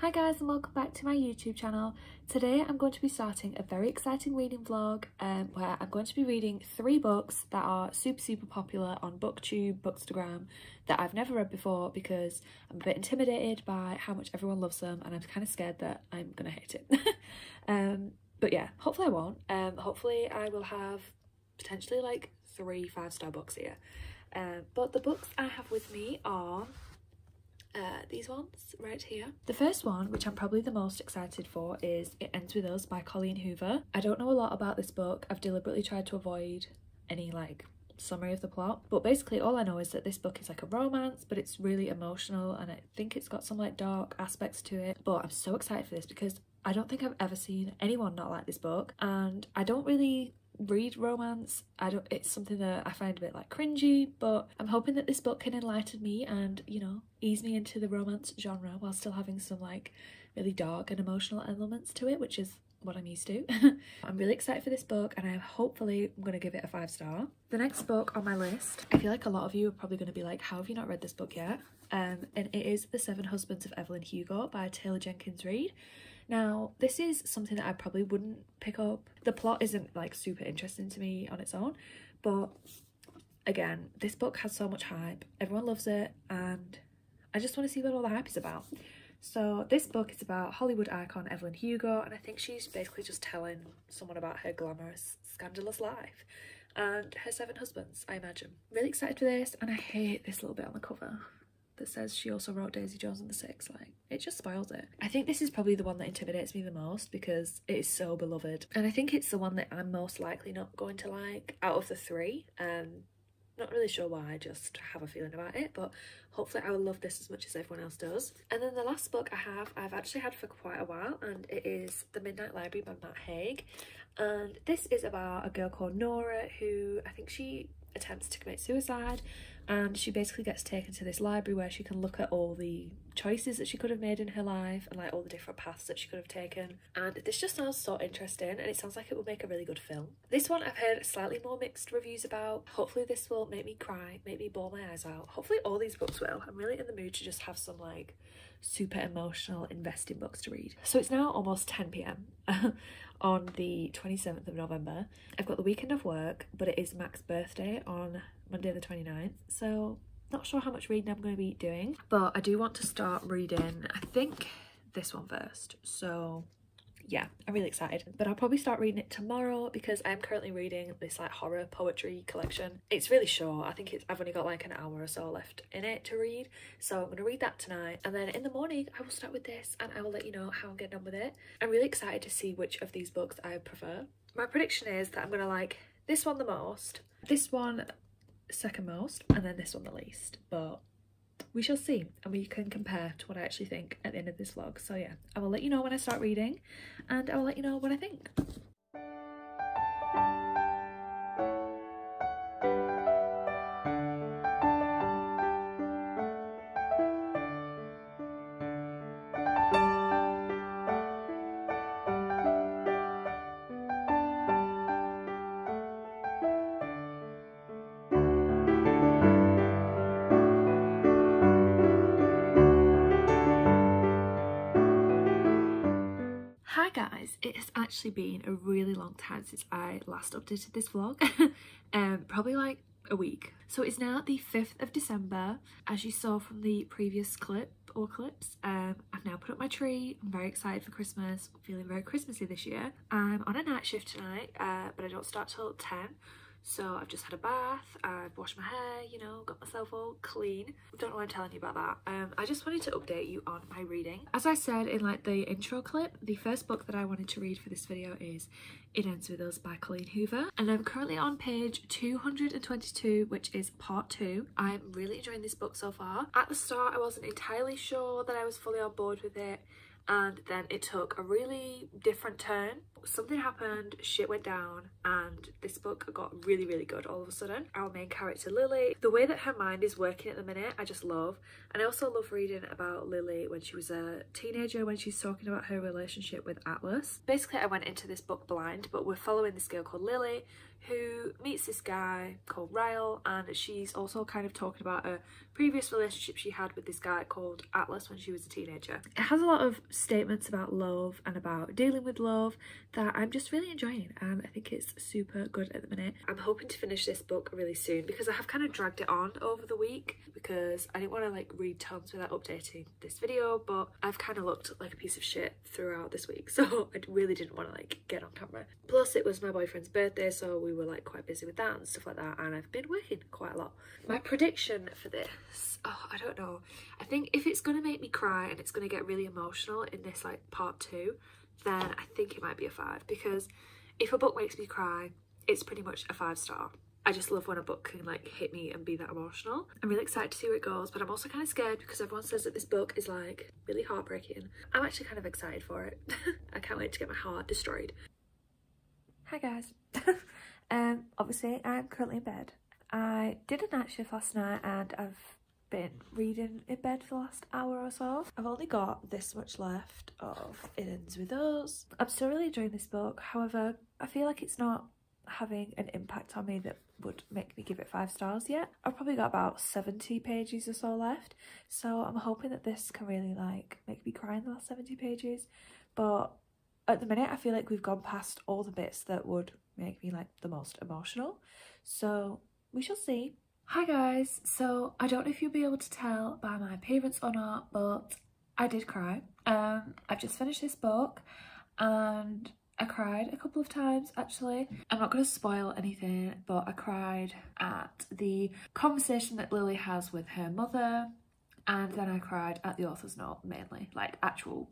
Hi guys and welcome back to my YouTube channel. Today I'm going to be starting a very exciting reading vlog where I'm going to be reading 3 books that are super popular on booktube, bookstagram, that I've never read before because I'm a bit intimidated by how much everyone loves them and I'm kind of scared that I'm gonna hate it. But yeah, hopefully I won't. Hopefully I will have potentially like 3 5-star books here. But the books I have with me are these ones right here. The first one, which I'm probably the most excited for, is It Ends With Us by Colleen Hoover. I don't know a lot about this book. I've deliberately tried to avoid any like summary of the plot, but basically all I know is that this book is like a romance, but it's really emotional and I think it's got some like dark aspects to it. But I'm so excited for this because I don't think I've ever seen anyone not like this book, and I don't really read romance. It's something that I find a bit like cringy, but I'm hoping that this book can enlighten me and, you know, ease me into the romance genre while still having some like really dark and emotional elements to it, which is what I'm used to. I'm really excited for this book and I'm gonna give it a 5-star. The next book on my list, I feel like a lot of you are probably going to be like, how have you not read this book yet? And it is The 7 Husbands of Evelyn Hugo by Taylor Jenkins Reid. Now, this is something that I probably wouldn't pick up. The plot isn't like super interesting to me on its own, but again, this book has so much hype. Everyone loves it and I just want to see what all the hype is about. So this book is about Hollywood icon Evelyn Hugo, and I think she's basically just telling someone about her glamorous, scandalous life and her 7 husbands, I imagine. Really excited for this, and I hate this little bit on the cover that says she also wrote Daisy Jones and the Six. Like, it just spoils it. I think this is probably the one that intimidates me the most because it is so beloved, and I think it's the one that I'm most likely not going to like out of the 3. Not really sure why, I just have a feeling about it, but hopefully I will love this as much as everyone else does. And then the last book I've actually had for quite a while, and it is The Midnight Library by Matt Haig, and this is about a girl called Nora who, I think she attempts to commit suicide, and she basically gets taken to this library where she can look at all the choices that she could have made in her life and like all the different paths that she could have taken. And this just sounds so interesting, and it sounds like it will make a really good film. This one I've heard slightly more mixed reviews about. Hopefully this will make me cry, make me bawl my eyes out. Hopefully all these books will. I'm really in the mood to just have some like super emotional investing books to read. So it's now almost 10 p.m. on the 27th of November. I've got the weekend off work, but it is Mac's birthday on Monday the 29th, so not sure how much reading I'm going to be doing, but I do want to start reading, I think, this one first. So yeah, I'm really excited, but I'll probably start reading it tomorrow because I'm currently reading this like horror poetry collection. It's really short. I think I've only got like an hour or so left in it to read, so I'm going to read that tonight, and then in the morning I will start with this and I will let you know how I'm getting on with it. I'm really excited to see which of these books I prefer. My prediction is that I'm going to like this one the most, this one second most, and then this one the least, but we shall see and we can compare to what I actually think at the end of this vlog. So yeah, I will let you know when I start reading and I will let you know what I think. Hi guys, it has actually been a really long time since I last updated this vlog, probably like a week. So it's now the 5th of December, as you saw from the previous clip or clips. I've now put up my tree. I'm very excited for Christmas, I'm feeling very Christmassy this year. I'm on a night shift tonight, but I don't start till 10. So I've just had a bath, I've washed my hair, you know, got myself all clean. Don't know why I'm telling you about that. I just wanted to update you on my reading. As I said in like the intro clip, the first book that I wanted to read for this video is It Ends With Us by Colleen Hoover, and I'm currently on page 222, which is part 2. I'm really enjoying this book so far. At the start I wasn't entirely sure that I was fully on board with it, and then it took a really different turn. Something happened, shit went down, and this book got really good all of a sudden. Our main character Lily, the way that her mind is working at the minute, I just love. And I also love reading about Lily when she was a teenager, when she's talking about her relationship with Atlas. Basically I went into this book blind, but we're following this girl called Lily who meets this guy called Ryle, and she's also kind of talking about a previous relationship she had with this guy called Atlas when she was a teenager. It has a lot of statements about love and about dealing with love that I'm just really enjoying, and I think it's super good at the minute. I'm hoping to finish this book really soon because I have kind of dragged it on over the week because I didn't want to like read tons without updating this video, but I've kind of looked like a piece of shit throughout this week, so I really didn't want to like get on camera. Plus it was my boyfriend's birthday, so we were like quite busy with that and stuff like that, and I've been working quite a lot. My prediction for this, oh, I don't know. I think if it's gonna make me cry and it's gonna get really emotional in this like part 2, then I think it might be a 5, because if a book makes me cry, it's pretty much a 5-star. I just love when a book can like hit me and be that emotional. I'm really excited to see where it goes, but I'm also kind of scared because everyone says that this book is like really heartbreaking. I'm actually kind of excited for it. I can't wait to get my heart destroyed. Hi guys. Obviously I'm currently in bed. I did a night shift last night and I've been reading in bed for the last hour or so. I've only got this much left of It Ends With Us. I'm still really enjoying this book, however I feel like it's not having an impact on me that would make me give it 5 stars yet. I've probably got about 70 pages or so left, so I'm hoping that this can really like make me cry in the last 70 pages, but at the minute I feel like we've gone past all the bits that would make me like the most emotional, so we shall see. Hi guys, so I don't know if you'll be able to tell by my appearance or not, but I did cry. I've just finished this book and I cried a couple of times actually. I'm not going to spoil anything, but I cried at the conversation that Lily has with her mother, and then I cried at the author's note mainly, like actual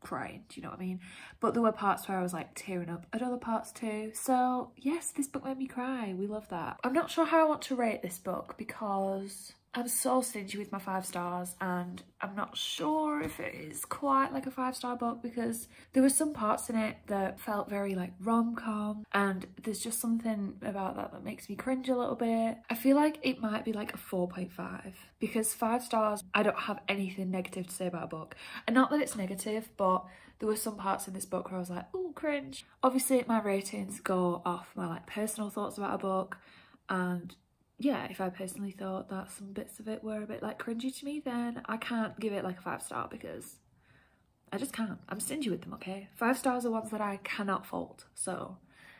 crying, do you know what I mean? But there were parts where I was like tearing up at other parts too. So yes, this book made me cry. We love that. I'm not sure how I want to rate this book because I'm so stingy with my 5 stars, and I'm not sure if it is quite like a 5-star book because there were some parts in it that felt very like rom-com, and there's just something about that that makes me cringe a little bit. I feel like it might be like a 4.5 because 5 stars, I don't have anything negative to say about a book. And not that it's negative, but there were some parts in this book where I was like, oh, cringe. Obviously my ratings go off my like personal thoughts about a book, and yeah, if I personally thought that some bits of it were a bit like cringy to me, then I can't give it like a 5-star because I just can't. I'm stingy with them, okay? 5 stars are ones that I cannot fault. So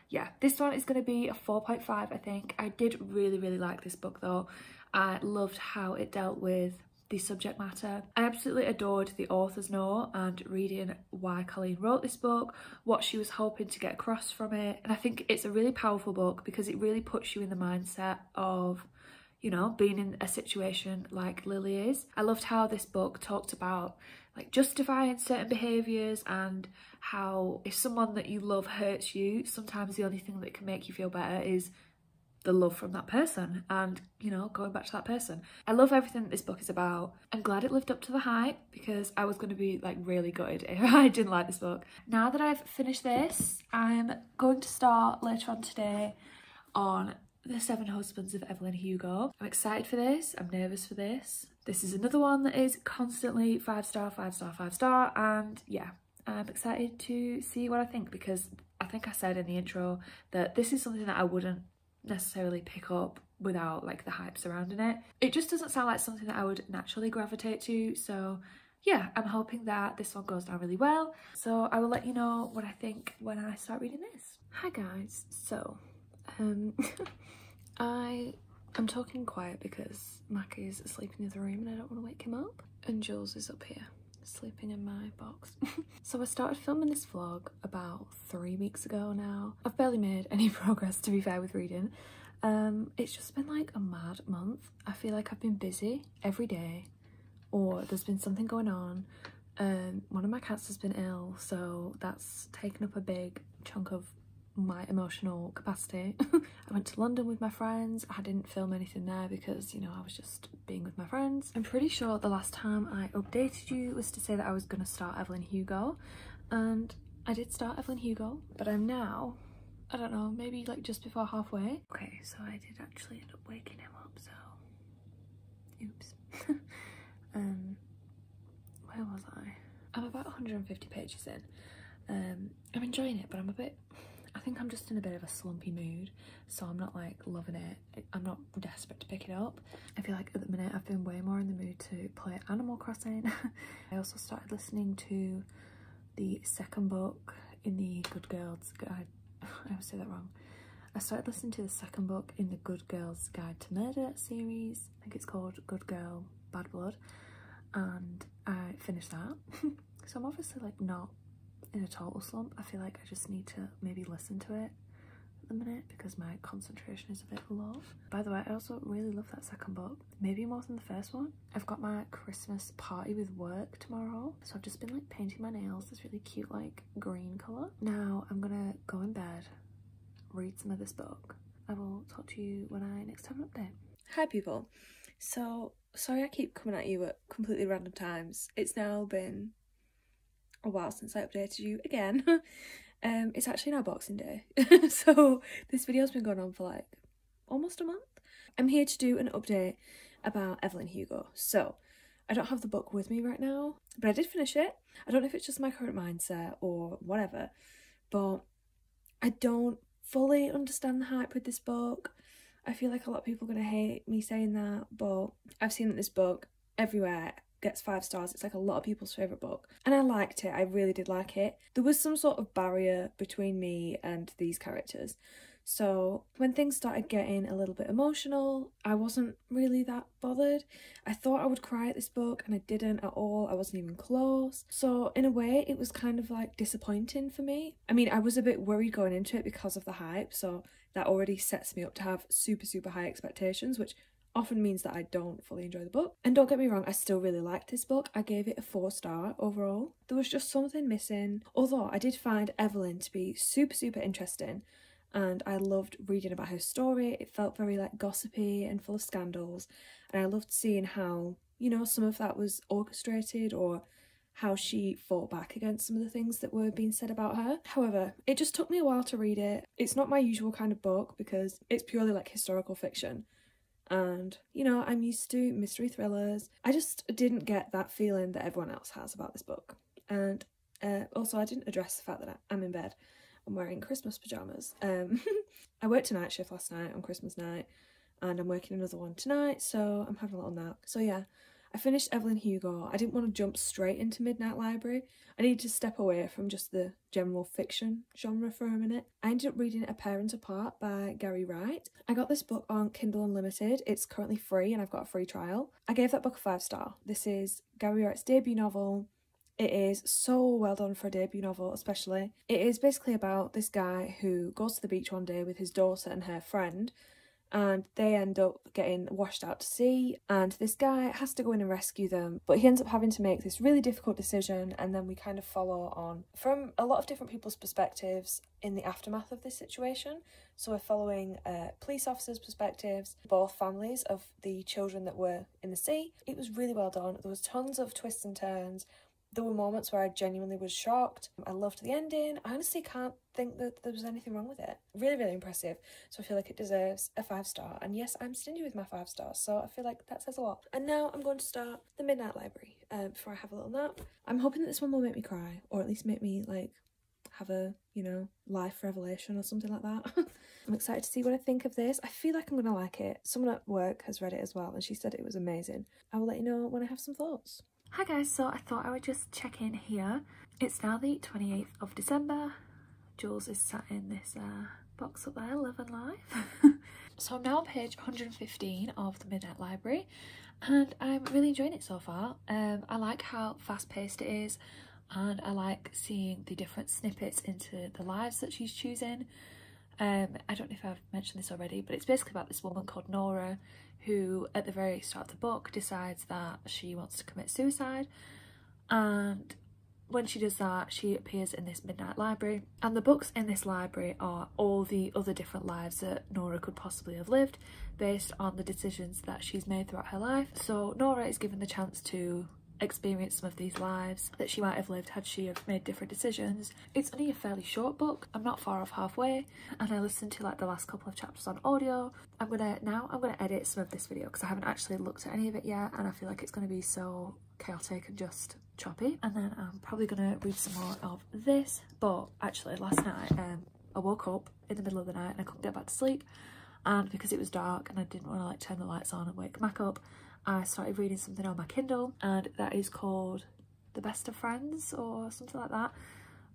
yeah, this one is going to be a 4.5, I think. I did really like this book though. I loved how it dealt with the subject matter. I absolutely adored the author's note and reading why Colleen wrote this book, what she was hoping to get across from it. And I think it's a really powerful book because it really puts you in the mindset of, you know, being in a situation like Lily is. I loved how this book talked about like justifying certain behaviours and how if someone that you love hurts you, sometimes the only thing that can make you feel better is the love from that person and, you know, going back to that person. I love everything that this book is about. I'm glad it lived up to the hype because I was going to be like really gutted if I didn't like this book. Now that I've finished this, I'm going to start later on today on The 7 Husbands of Evelyn Hugo. I'm excited for this. I'm nervous for this. This is another one that is constantly 5-star, 5-star, 5-star, and yeah, I'm excited to see what I think because I think I said in the intro that this is something that I wouldn't necessarily pick up without like the hype surrounding it. It just doesn't sound like something that I would naturally gravitate to, so yeah, I'm hoping that this one goes down really well. So I will let you know what I think when I start reading this. Hi guys, so I'm talking quiet because Mackie is asleep in the other room and I don't want to wake him up, and Jules is up here sleeping in my box. So I started filming this vlog about 3 weeks ago now. I've barely made any progress, to be fair, with reading. It's just been like a mad month. I feel like I've been busy every day, or there's been something going on. One of my cats has been ill, so that's taken up a big chunk of my emotional capacity. I went to London with my friends. I didn't film anything there because, you know, I was just being with my friends. I'm pretty sure the last time I updated you was to say that I was going to start Evelyn Hugo, and I did start Evelyn Hugo, but I'm now, I don't know, maybe like just before halfway. Okay, so I did actually end up waking him up, so oops. Where was I? I'm about 150 pages in. I'm enjoying it, but I'm a bit I think I'm just in a bit of a slumpy mood, so I'm not like loving it. I'm not desperate to pick it up. I feel like at the minute I've been way more in the mood to play Animal Crossing. I also started listening to the second book in the Good Girls Guide. I always say that wrong. I started listening to the second book in the Good Girls Guide to Murder series. I think it's called Good Girl, Bad Blood, and I finished that. So I'm obviously like not in a total slump. I feel like I just need to maybe listen to it at the minute because my concentration is a bit low. By the way, I also really love that second book, maybe more than the first one. I've got my Christmas party with work tomorrow, so I've just been like painting my nails this really cute like green colour. Now I'm gonna go in bed, read some of this book. I will talk to you when I next have an update. Hi people. So sorry I keep coming at you at completely random times. It's now been a while since I updated you again. It's actually now Boxing Day. So this video's been going on for like almost a month. I'm here to do an update about Evelyn Hugo. So I don't have the book with me right now, but I did finish it. I don't know if it's just my current mindset or whatever, but I don't fully understand the hype with this book. I feel like a lot of people are going to hate me saying that, but I've seen that this book everywhere gets 5 stars. It's like a lot of people's favourite book, and I liked it. I really did like it. There was some sort of barrier between me and these characters, so when things started getting a little bit emotional, I wasn't really that bothered. I thought I would cry at this book and I didn't at all. I wasn't even close. So in a way it was kind of like disappointing for me. I mean, I was a bit worried going into it because of the hype, so that already sets me up to have super high expectations, which often means that I don't fully enjoy the book. And don't get me wrong, I still really liked this book. I gave it a 4-star overall. There was just something missing, although I did find Evelyn to be super interesting, and I loved reading about her story. It felt very like gossipy and full of scandals, and I loved seeing how, you know, some of that was orchestrated or how she fought back against some of the things that were being said about her. However, it just took me a while to read it. It's not my usual kind of book because it's purely like historical fiction, and you know, I'm used to mystery thrillers. I just didn't get that feeling that everyone else has about this book. And also I didn't address the fact that I'm in bed. I'm wearing Christmas pyjamas. I worked a night shift last night on Christmas night, and I'm working another one tonight, so I'm having a little nap. So yeah, I finished Evelyn Hugo. I didn't want to jump straight into Midnight Library. I needed to step away from just the general fiction genre for a minute. I ended up reading A Parent Apart by Gary Wright. I got this book on Kindle Unlimited. It's currently free and I've got a free trial. I gave that book a 5-star. This is Gary Wright's debut novel. It is so well done for a debut novel, especially. It is basically about this guy who goes to the beach one day with his daughter and her friend, and they end up getting washed out to sea, and this guy has to go in and rescue them, but he ends up having to make this really difficult decision, and then we kind of follow on from a lot of different people's perspectives in the aftermath of this situation. So we're following police officers' perspectives, both families of the children that were in the sea. It was really well done. There was tons of twists and turns. There were moments where I genuinely was shocked. I loved the ending. I honestly can't think that there was anything wrong with it. Really impressive. So I feel like it deserves a 5-star. And yes, I'm stingy with my 5 stars, so I feel like that says a lot. And now I'm going to start The Midnight Library before I have a little nap. I'm hoping that this one will make me cry, or at least make me like have a, you know, life revelation or something like that. I'm excited to see what I think of this. I feel like I'm gonna like it. Someone at work has read it as well and she said it was amazing. I will let you know when I have some thoughts. Hi guys, so I thought I would just check in here. It's now the 28th of December. Jules is sat in this box up there, Live and Life. So I'm now on page 115 of The Midnight Library and I'm really enjoying it so far. I like how fast-paced it is, and I like seeing the different snippets into the lives that she's choosing. I don't know if I've mentioned this already, but it's basically about this woman called Nora who at the very start of the book decides that she wants to commit suicide, and when she does that she appears in this midnight library, and the books in this library are all the other different lives that Nora could possibly have lived based on the decisions that she's made throughout her life. So Nora is given the chance to experience some of these lives that she might have lived had she have made different decisions. It's only a fairly short book. I'm not far off halfway, and I listened to like the last couple of chapters on audio. I'm gonna edit some of this video because I haven't actually looked at any of it yet, and I feel like it's going to be so chaotic and just choppy. And then I'm probably gonna read some more of this. But actually last night I woke up in the middle of the night and I couldn't get back to sleep, and because it was dark and I didn't want to like turn the lights on and wake Mac up, I started reading something on my Kindle, and that is called The Best of Friends or something like that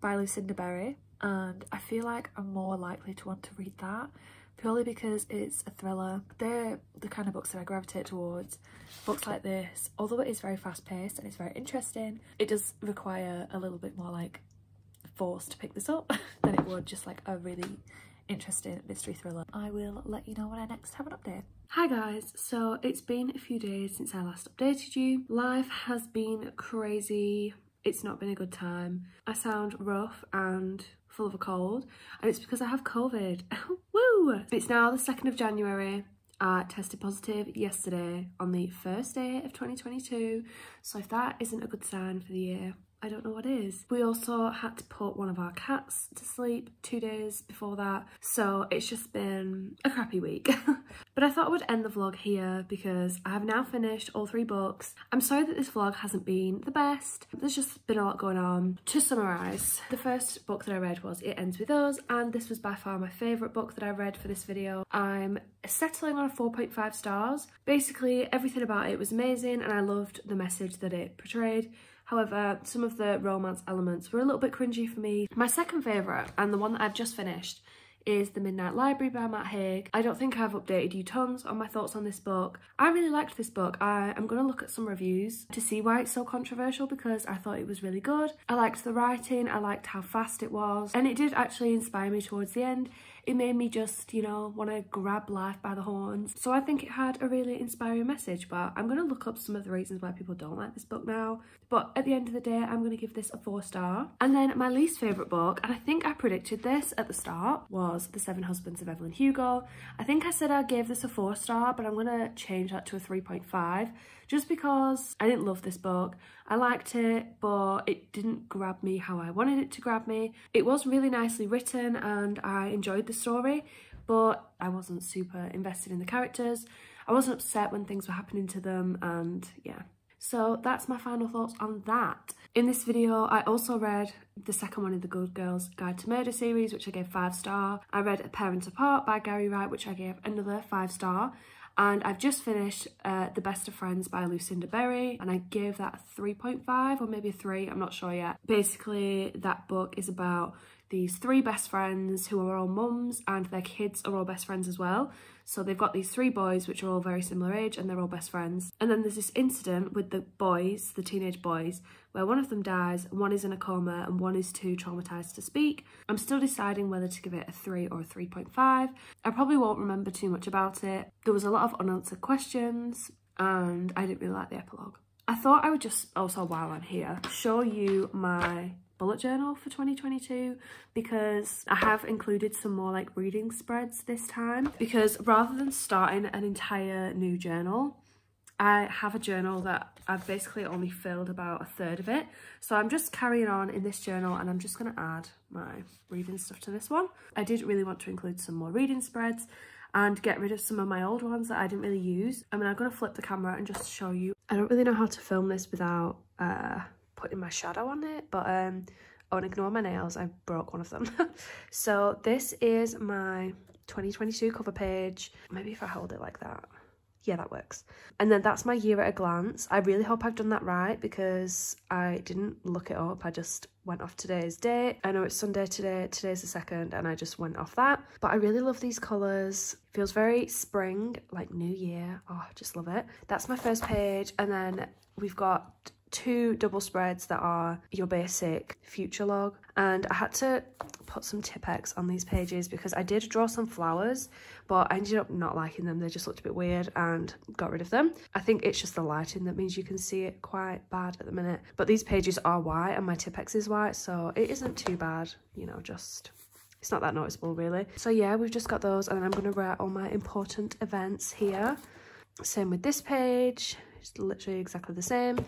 by Lucinda Berry, and I feel like I'm more likely to want to read that purely because it's a thriller. They're the kind of books that I gravitate towards. Books like this, although it is very fast-paced and it's very interesting, it does require a little bit more like force to pick this up than it would just like a really interesting mystery thriller. I will let you know when I next have an update. Hi guys, so it's been a few days since I last updated you. Life has been crazy. It's not been a good time. I sound rough and full of a cold, and it's because I have COVID. Woo! It's now the 2nd of January. I tested positive yesterday on the first day of 2022, so if that isn't a good sign for the year, I don't know what is. We also had to put one of our cats to sleep 2 days before that, so it's just been a crappy week. But I thought I would end the vlog here because I have now finished all 3 books. I'm sorry that this vlog hasn't been the best. There's just been a lot going on. To summarise, the first book that I read was It Ends With Us, and this was by far my favourite book that I read for this video. I'm settling on a 4.5 stars. Basically, everything about it was amazing and I loved the message that it portrayed. However, some of the romance elements were a little bit cringy for me. My second favourite, and the one that I've just finished, is The Midnight Library by Matt Haig. I don't think I've updated you tons on my thoughts on this book. I really liked this book. I'm going to look at some reviews to see why it's so controversial because I thought it was really good. I liked the writing, I liked how fast it was, and it did actually inspire me towards the end. It made me just, you know, want to grab life by the horns. So I think it had a really inspiring message, but I'm going to look up some of the reasons why people don't like this book now. But at the end of the day, I'm going to give this a 4-star. And then my least favourite book, and I think I predicted this at the start, was The Seven Husbands of Evelyn Hugo. I think I said I gave this a 4-star, but I'm going to change that to a 3.5 just because I didn't love this book. I liked it, but it didn't grab me how I wanted it to grab me. It was really nicely written and I enjoyed the story, but I wasn't super invested in the characters. I wasn't upset when things were happening to them, and yeah. So that's my final thoughts on that. In this video, I also read the second one in the Good Girls Guide to Murder series, which I gave 5-star. I read A Parent Apart by Gary Wright, which I gave another 5-star. And I've just finished The Best of Friends by Lucinda Berry, and I gave that a 3.5 or maybe a 3, I'm not sure yet. Basically, that book is about these 3 best friends who are all mums, and their kids are all best friends as well. So they've got these 3 boys which are all very similar age and they're all best friends. And then there's this incident with the boys, the teenage boys, where one of them dies, one is in a coma and one is too traumatised to speak. I'm still deciding whether to give it a 3 or a 3.5. I probably won't remember too much about it. There was a lot of unanswered questions and I didn't really like the epilogue. I thought I would just also, while I'm here, show you my bullet journal for 2022 because I have included some more like reading spreads this time, because rather than starting an entire new journal, I have a journal that I've basically only filled about a third of it. So I'm just carrying on in this journal and I'm just going to add my reading stuff to this one. I did really want to include some more reading spreads and get rid of some of my old ones that I didn't really use. I mean, I'm going to flip the camera and just show you. I don't really know how to film this without putting my shadow on it, but oh, and ignore my nails, I broke one of them. So this is my 2022 cover page. Maybe if I hold it like that. Yeah, that works. And then that's my year at a glance. I really hope I've done that right because I didn't look it up. I just went off today's date. I know it's Sunday today. Today's the 2nd and I just went off that. But I really love these colours. It feels very spring, like new year. Oh, I just love it. That's my first page. And then we've got 2 double spreads that are your basic future log, and I had to put some Tipp-Ex on these pages because I did draw some flowers but I ended up not liking them. They just looked a bit weird and got rid of them. I think it's just the lighting that means you can see it quite bad at the minute, but these pages are white and my Tipp-Ex is white, so it isn't too bad, you know, just it's not that noticeable really. So yeah, we've just got those, and then I'm going to write all my important events here. Same with this page, it's literally exactly the same.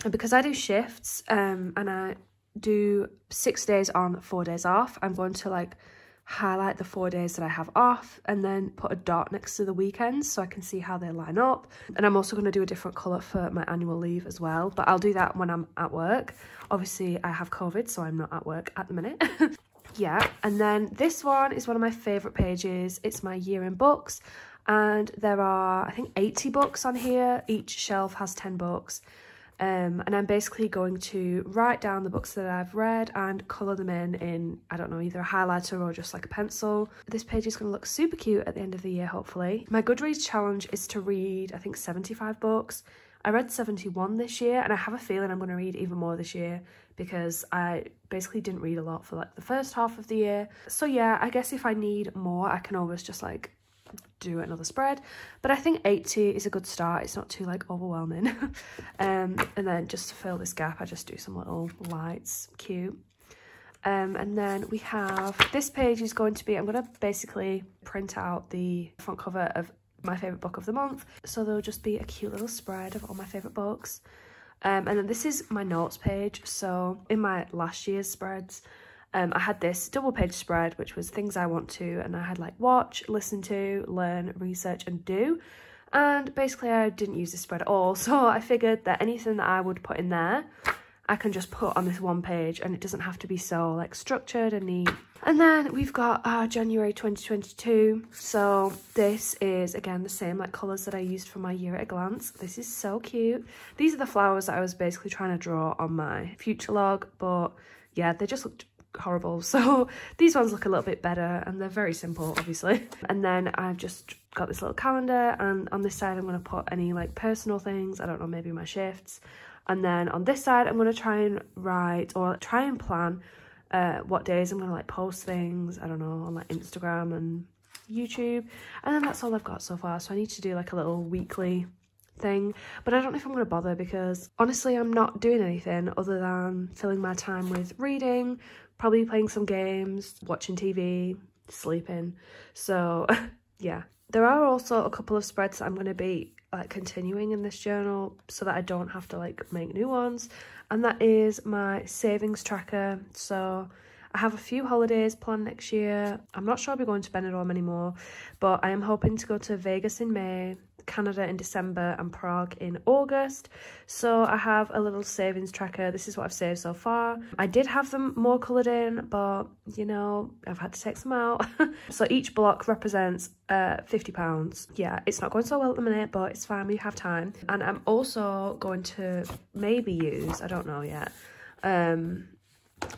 And because I do shifts and I do 6 days on, 4 days off, I'm going to like highlight the 4 days that I have off and then put a dot next to the weekends so I can see how they line up. And I'm also going to do a different colour for my annual leave as well, but I'll do that when I'm at work. Obviously I have COVID, so I'm not at work at the minute. yeah, and then this one is one of my favourite pages. It's my year in books, and there are, I think, 80 books on here. Each shelf has 10 books. And I'm basically going to write down the books that I've read and colour them in, I don't know, either a highlighter or just like a pencil. This page is going to look super cute at the end of the year, hopefully. My Goodreads challenge is to read, I think, 75 books. I read 71 this year, and I have a feeling I'm going to read even more this year because I basically didn't read a lot for like the first half of the year. So yeah, I guess if I need more, I can always just like do another spread, but I think 80 is a good start. It's not too like overwhelming. And then just to fill this gap, I just do some little lights, cute. And then we have, this page is going to be, I'm going to basically print out the front cover of my favourite book of the month, so there'll just be a cute little spread of all my favourite books. And then this is my notes page. So in my last year's spreads, I had this double page spread, which was things I want to, and I had like watch, listen to, learn, research and do. And basically I didn't use this spread at all, so I figured that anything that I would put in there, I can just put on this one page, and it doesn't have to be so like structured and neat. And then we've got our January 2022. So this is again the same like colours that I used for my year at a glance. This is so cute. These are the flowers that I was basically trying to draw on my future log, but yeah, they just looked horrible, so these ones look a little bit better, and they're very simple, obviously. And then I've just got this little calendar, and on this side I'm going to put any like personal things, I don't know, maybe my shifts. And then on this side I'm going to try and write or try and plan what days I'm going to like post things, I don't know, on like Instagram and YouTube. And then that's all I've got so far, so I need to do like a little weekly thing, but I don't know if I'm going to bother because honestly I'm not doing anything other than filling my time with reading, probably playing some games, watching TV, sleeping. So yeah, there are also a couple of spreads that I'm going to be like continuing in this journal so that I don't have to like make new ones, and that is my savings tracker. So I have a few holidays planned next year. I'm not sure I'll be going to Benidorm anymore, but I am hoping to go to Vegas in May, Canada in December and Prague in August. So I have a little savings tracker. This is what I've saved so far. I did have them more coloured in, but you know, I've had to take some out. So each block represents £50. Yeah, it's not going so well at the minute, but it's fine, we have time. And I'm also going to maybe use, I don't know yet,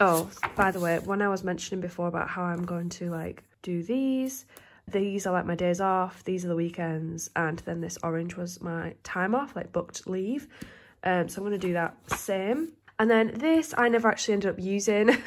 oh, by the way, when I was mentioning before about how I'm going to like do these are like my days off, these are the weekends, and then this orange was my time off, like booked leave. So I'm going to do that same. And then this I never actually ended up using,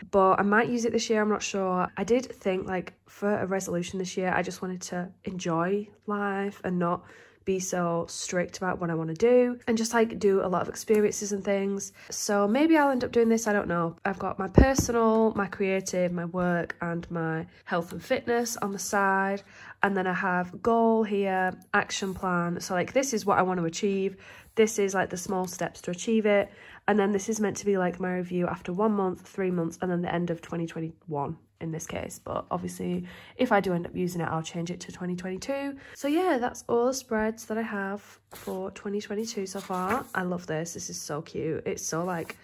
but I might use it this year, I'm not sure. I did think like for a resolution this year, I just wanted to enjoy life and not be so strict about what I want to do, and just like do a lot of experiences and things. So maybe I'll end up doing this, I don't know. I've got my personal, my creative, my work and my health and fitness on the side, and then I have goal here, action plan. So like this is what I want to achieve, this is like the small steps to achieve it, and then this is meant to be like my review after 1 month, 3 months, and then the end of 2021 in this case. But obviously if I do end up using it, I'll change it to 2022. So yeah, that's all the spreads that I have for 2022 so far. I love this. This is so cute. It's so like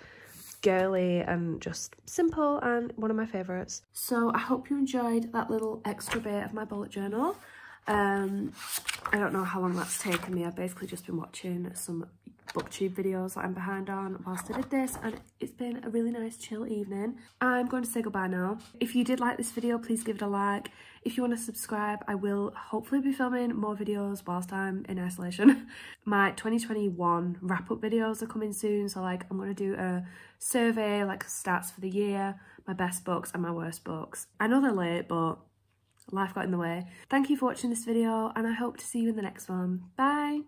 girly and just simple, and one of my favorites. So I hope you enjoyed that little extra bit of my bullet journal. I don't know how long that's taken me. I've basically just been watching some booktube videos that I'm behind on whilst I did this, and it's been a really nice chill evening. I'm going to say goodbye now. If you did like this video, please give it a like. If you want to subscribe, I will hopefully be filming more videos whilst I'm in isolation. My 2021 wrap-up videos are coming soon, so like I'm going to do a survey, like stats for the year, my best books and my worst books. I know they're late, but life got in the way. Thank you for watching this video, and I hope to see you in the next one. Bye!